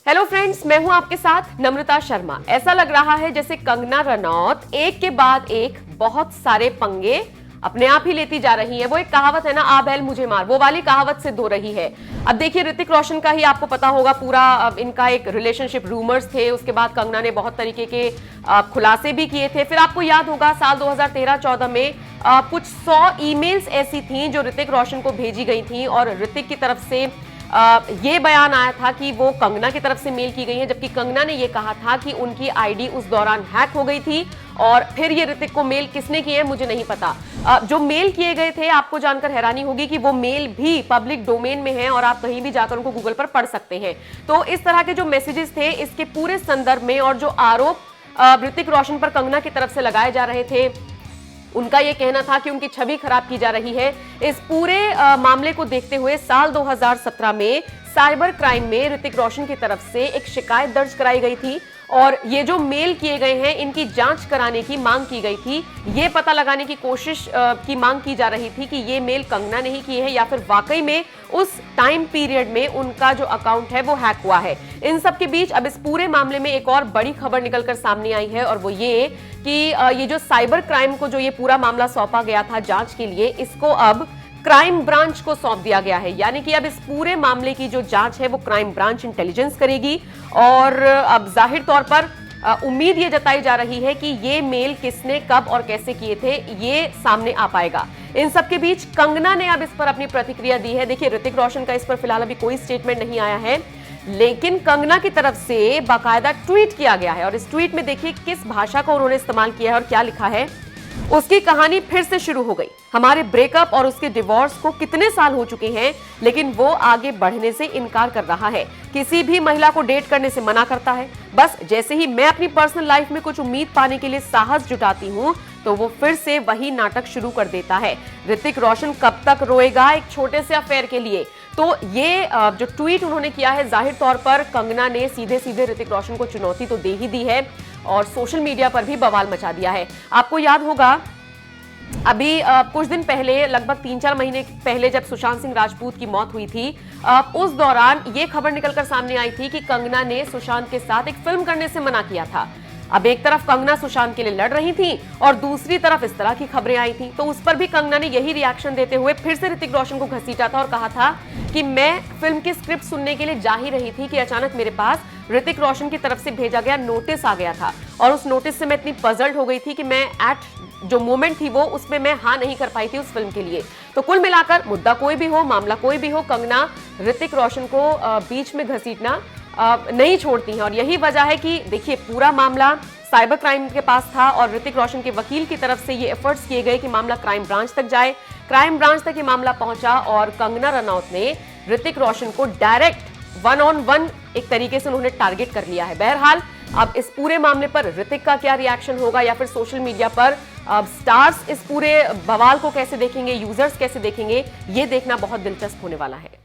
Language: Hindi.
हेलो फ्रेंड्स, मैं हूं आपके साथ नम्रता शर्मा। ऐसा लग रहा है जैसे कंगना रनौत एक के बाद एक बहुत सारे पंगे अपने आप ही लेती जा रही है। वो एक कहावत है ना, आ बैल मुझे मार, वो वाली कहावत से धो रही है। अब देखिए, ऋतिक रोशन का ही आपको पता होगा पूरा इनका एक रिलेशनशिप रूमर्स थे। उसके बाद कंगना ने बहुत तरीके के खुलासे भी किए थे। फिर आपको याद होगा साल 2013-14 में कुछ 100 ईमेल्स ऐसी थी जो ऋतिक रोशन को भेजी गई थी और ऋतिक की तरफ से ये बयान आया था कि वो कंगना की तरफ से मेल की गई है, जबकि कंगना ने ये कहा था कि उनकी आईडी उस दौरान हैक हो गई थी। और फिर ये ऋतिक को मेल किसने किए मुझे नहीं पता। जो मेल किए गए थे, आपको जानकर हैरानी होगी कि वो मेल भी पब्लिक डोमेन में है और आप कहीं भी जाकर उनको गूगल पर पढ़ सकते हैं। तो इस तरह के जो मैसेजेस थे, इसके पूरे संदर्भ में और जो आरोप ऋतिक रोशन पर कंगना की तरफ से लगाए जा रहे थे, उनका यह कहना था कि उनकी छवि खराब की जा रही है। इस पूरे मामले को देखते हुए साल 2017 में साइबर क्राइम में ऋतिक रोशन की तरफ से एक शिकायत दर्ज कराई गई थी और ये जो मेल किए गए हैं, इनकी जांच कराने की मांग की गई थी। ये पता लगाने की कोशिश की मांग की जा रही थी कि ये मेल कंगना ने ही किए हैं या फिर वाकई में उस टाइम पीरियड में उनका जो अकाउंट है वो हैक हुआ है। इन सब के बीच अब इस पूरे मामले में एक और बड़ी खबर निकलकर सामने आई है और वो ये कि ये जो साइबर क्राइम को जो ये पूरा मामला सौंपा गया था जांच के लिए, इसको अब क्राइम ब्रांच को सौंप दिया गया है। यानी कि अब इस पूरे मामले की जो जांच है वो क्राइम ब्रांच इंटेलिजेंस करेगी और अब जाहिर तौर पर उम्मीद ये जताई जा रही है कि ये मेल किसने कब और कैसे किए थे ये सामने आ पाएगा। इन सब के बीच कंगना ने अब इस पर अपनी प्रतिक्रिया दी है। देखिए, ऋतिक रोशन का इस पर फिलहाल अभी कोई स्टेटमेंट नहीं आया है, लेकिन कंगना की तरफ से बाकायदा ट्वीट किया गया है और इस ट्वीट में देखिए किस भाषा का उन्होंने इस्तेमाल किया है और क्या लिखा है। उसकी कहानी फिर से शुरू हो गई। हमारे ब्रेकअप और उसके डिवोर्स को कितने साल हो चुके हैं, लेकिन वो आगे बढ़ने से इनकार कर रहा है। किसी भी महिला को डेट करने से मना करता है। बस जैसे ही मैं अपनी पर्सनल लाइफ में कुछ उम्मीद पाने के लिए साहस जुटाती हूँ तो वो फिर से वही नाटक शुरू कर देता है। ऋतिक रोशन कब तक रोएगा एक छोटे से अफेयर के लिए? तो ये जो ट्वीट उन्होंने किया है, जाहिर तौर पर कंगना ने सीधे सीधे ऋतिक रोशन को चुनौती तो दे ही दी है और सोशल मीडिया पर भी बवाल मचा दिया है। आपको याद होगा अभी कुछ दिन पहले, लगभग 3-4 महीने पहले, जब सुशांत सिंह राजपूत की मौत हुई थी, उस दौरान ये खबर निकलकर सामने आई थी कि कंगना ने सुशांत के साथ एक फिल्म करने से मना किया था। अब एक तरफ कंगना सुशांत के लिए लड़ रही थी और दूसरी तरफ इस तरह की खबरें आई थी, तो उस पर भी कंगना ने यही रिएक्शन देते हुए फिर से ऋतिक रोशन को घसीटा था और कहा था कि मैं फिल्म की स्क्रिप्ट सुनने के लिए जा ही रही थी कि अचानक मेरे पास ऋतिक रोशन की तरफ से भेजा गया नोटिस आ गया था और उस नोटिस से मैं इतनी पजल्ड हो गई थी कि मैं जो मोमेंट थी वो उसमें मैं हाँ नहीं कर पाई थी उस फिल्म के लिए। तो कुल मिलाकर मुद्दा कोई भी हो, मामला कोई भी हो, कंगना ऋतिक रोशन को बीच में घसीटना नहीं छोड़ती हैं और यही वजह है कि देखिए पूरा मामला साइबर क्राइम के पास था और ऋतिक रोशन के वकील की तरफ से ये एफर्ट्स किए गए कि मामला क्राइम ब्रांच तक जाए। क्राइम ब्रांच तक ये मामला पहुंचा और कंगना रनौत ने ऋतिक रोशन को डायरेक्ट 1-on-1 एक तरीके से उन्होंने टारगेट कर लिया है। बहरहाल अब इस पूरे मामले पर ऋतिक का क्या रिएक्शन होगा या फिर सोशल मीडिया पर स्टार्स इस पूरे बवाल को कैसे देखेंगे, यूजर्स कैसे देखेंगे, ये देखना बहुत दिलचस्प होने वाला है।